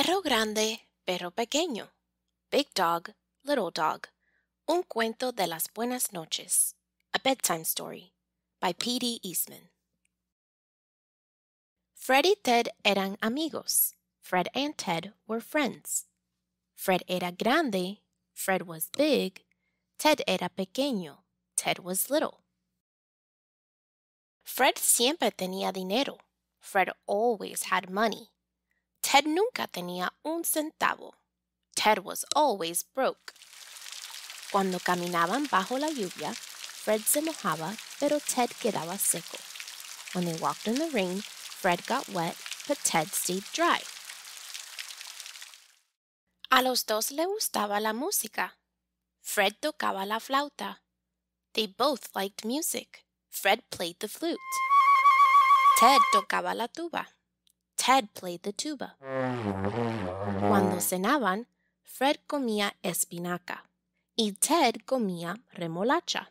Perro grande, perro pequeño. Big dog, little dog. Un cuento de las buenas noches. A bedtime story by P.D. Eastman. Fred y Ted eran amigos. Fred and Ted were friends. Fred era grande. Fred was big. Ted era pequeño. Ted was little. Fred siempre tenía dinero. Fred always had money. Ted nunca tenía un centavo. Ted was always broke. Cuando caminaban bajo la lluvia, Fred se mojaba, pero Ted quedaba seco. When they walked in the rain, Fred got wet, but Ted stayed dry. A los dos le gustaba la música. Fred tocaba la flauta. They both liked music. Fred played the flute. Ted tocaba la tuba. Ted played the tuba. Cuando cenaban, Fred comía espinaca y Ted comía remolacha.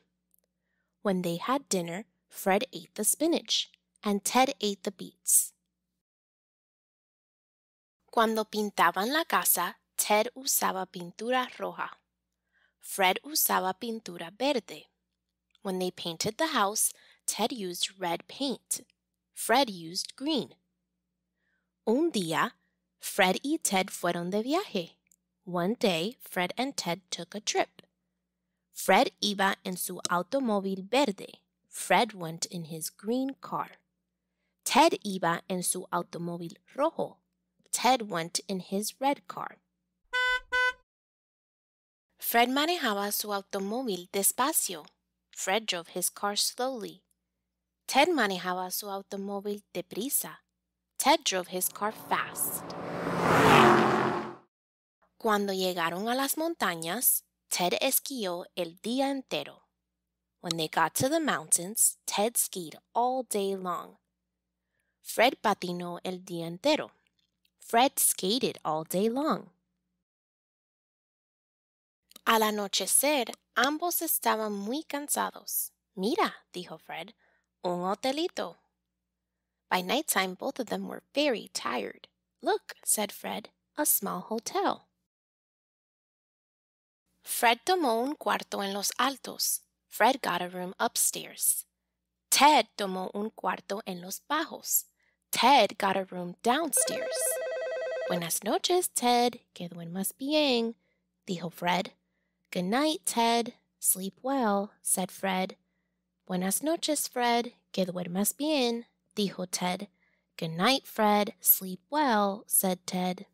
When they had dinner, Fred ate the spinach and Ted ate the beets. Cuando pintaban la casa, Ted usaba pintura roja. Fred usaba pintura verde. When they painted the house, Ted used red paint. Fred used green. Un día, Fred y Ted fueron de viaje. One day, Fred and Ted took a trip. Fred iba en su automóvil verde. Fred went in his green car. Ted iba en su automóvil rojo. Ted went in his red car. Fred manejaba su automóvil despacio. Fred drove his car slowly. Ted manejaba su automóvil deprisa. Ted drove his car fast. Cuando llegaron a las montañas, Ted esquió el día entero. When they got to the mountains, Ted skied all day long. Fred patinó el día entero. Fred skated all day long. Al anochecer, ambos estaban muy cansados. Mira, dijo Fred, un hotelito. By nighttime, both of them were very tired. Look, said Fred, a small hotel. Fred tomó un cuarto en los altos. Fred got a room upstairs. Ted tomó un cuarto en los bajos. Ted got a room downstairs. Buenas noches, Ted. Que duermas bien, dijo Fred. Good night, Ted. Sleep well, said Fred. Buenas noches, Fred. Que duermas bien, dijo Ted. Good night, Fred. Sleep well, said Ted.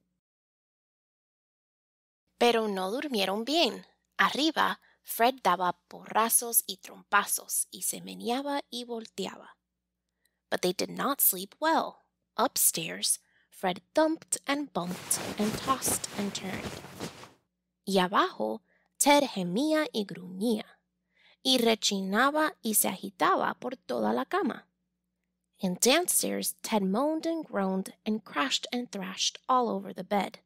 Pero no durmieron bien. Arriba, Fred daba porrazos y trompazos y se meneaba y volteaba. But they did not sleep well. Upstairs, Fred thumped and bumped and tossed and turned. Y abajo, Ted gemía y gruñía, y rechinaba y se agitaba por toda la cama. And downstairs, Ted moaned and groaned and crashed and thrashed all over the bed.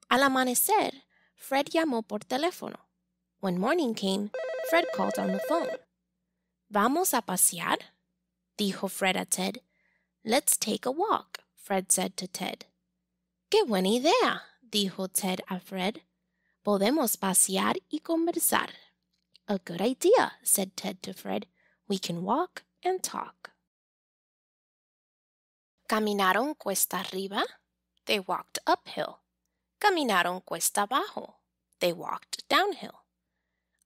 Al amanecer, Fred llamó por teléfono. When morning came, Fred called on the phone. ¿Vamos a pasear? Dijo Fred a Ted. Let's take a walk, Fred said to Ted. ¡Qué buena idea! Dijo Ted a Fred. Podemos pasear y conversar. A good idea, said Ted to Fred. We can walk and talk. ¿Caminaron cuesta arriba? They walked uphill. Caminaron cuesta abajo. They walked downhill.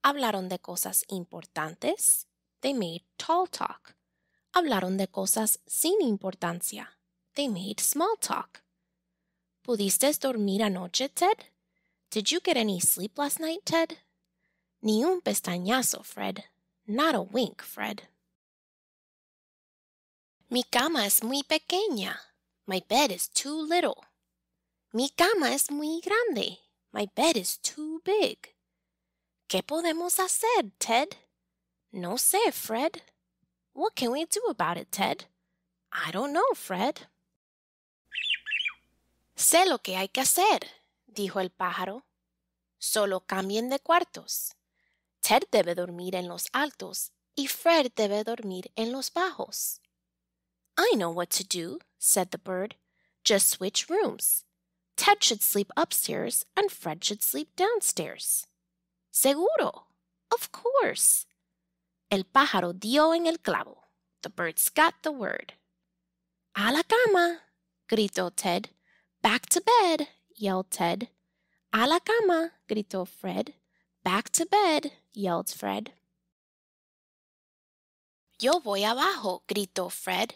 ¿Hablaron de cosas importantes? They made tall talk. ¿Hablaron de cosas sin importancia? They made small talk. ¿Pudiste dormir anoche, Ted? Did you get any sleep last night, Ted? Ni un pestañazo, Fred. Not a wink, Fred. Mi cama es muy pequeña. My bed is too little. Mi cama es muy grande. My bed is too big. ¿Qué podemos hacer, Ted? No sé, Fred. What can we do about it, Ted? I don't know, Fred. Sé lo que hay que hacer, dijo el pájaro. Solo cambien de cuartos. Ted debe dormir en los altos y Fred debe dormir en los bajos. I know what to do, said the bird. Just switch rooms. Ted should sleep upstairs and Fred should sleep downstairs. Seguro. Of course. El pájaro dio en el clavo. The birds got the word. A la cama, gritó Ted. Back to bed, yelled Ted. A la cama, gritó Fred. Back to bed, yelled Fred. Yo voy abajo, gritó Fred.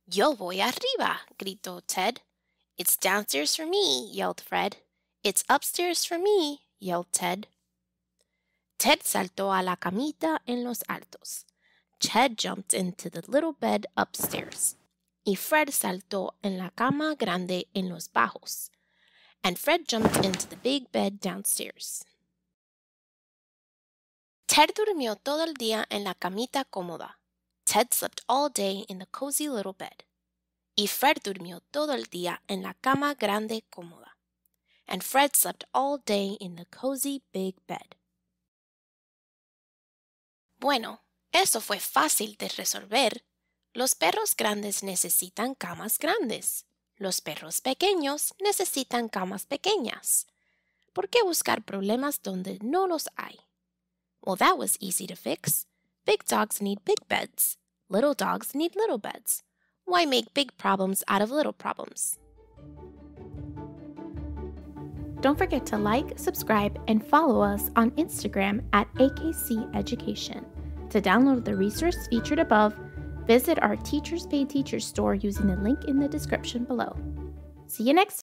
Yo voy arriba, gritó Ted. It's downstairs for me, yelled Fred. It's upstairs for me, yelled Ted. Ted saltó a la camita en los altos. Ted jumped into the little bed upstairs. Y Fred saltó en la cama grande en los bajos. And Fred jumped into the big bed downstairs. Ted durmió todo el día en la camita cómoda. Ted slept all day in the cozy little bed. Y Fred durmió todo el día en la cama grande cómoda. And Fred slept all day in the cozy big bed. Bueno, eso fue fácil de resolver. Los perros grandes necesitan camas grandes. Los perros pequeños necesitan camas pequeñas. ¿Por qué buscar problemas donde no los hay? Well, that was easy to fix. Big dogs need big beds. Little dogs need little beds. Why make big problems out of little problems? Don't forget to like, subscribe, and follow us on Instagram at AKC Education. To download the resource featured above, visit our Teachers Pay Teachers store using the link in the description below. See you next time.